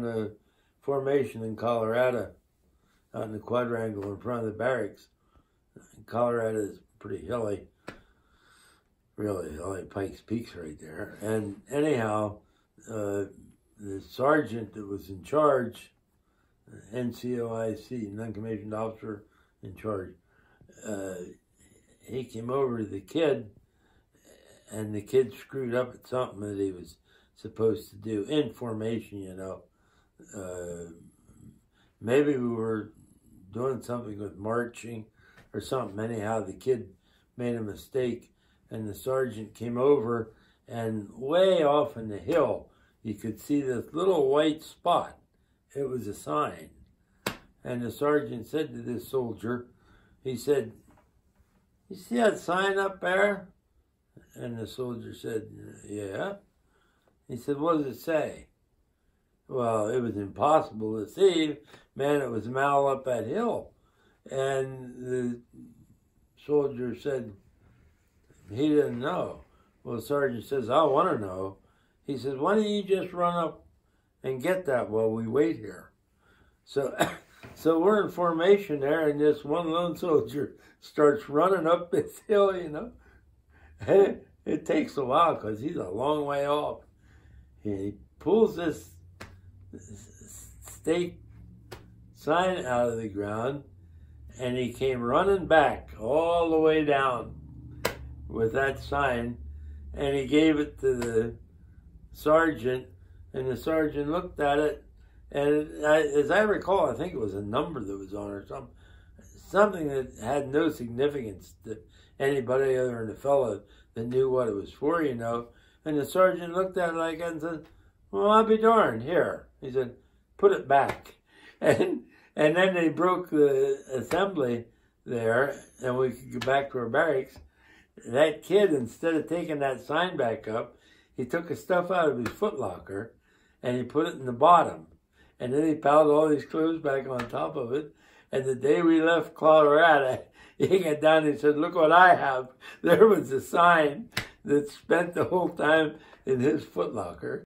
in a formation in Colorado, out in the quadrangle in front of the barracks. Colorado is pretty hilly, really hilly. Pikes Peak's right there. And anyhow, the sergeant that was in charge, NCOIC, non-commissioned officer in charge, he came over to the kid, and the kid screwed up at something that he was supposed to do in formation, you know. Maybe we were doing something with marching or something. Anyhow, the kid made a mistake, and the sergeant came over, and way off in the hill, you could see this little white spot. It was a sign. And the sergeant said to this soldier, he said, "You see that sign up there?" And the soldier said, "Yeah." He said, "What does it say?" Well, it was impossible to see. Man, it was a mile up that hill. And the soldier said he didn't know. Well, the sergeant says, "I want to know." He says, "Why don't you just run up and get that while we wait here?" So we're in formation there, and this one lone soldier starts running up this hill, you know. And it takes a while because he's a long way off. He pulls this state sign out of the ground, and he came running back all the way down with that sign, and he gave it to the sergeant, and the sergeant looked at it, and as I recall, I think it was a number that was on or something that had no significance to anybody other than the fellow that knew what it was for, you know. And the sergeant looked at it like that and said, "Well, I'll be darned, here." He said, "Put it back." And then they broke the assembly there, and we could go back to our barracks. That kid, instead of taking that sign back up, he took the stuff out of his footlocker, and he put it in the bottom. And then he piled all his clothes back on top of it. And the day we left Colorado, he got down and he said, "Look what I have." There was a sign that spent the whole time in his footlocker.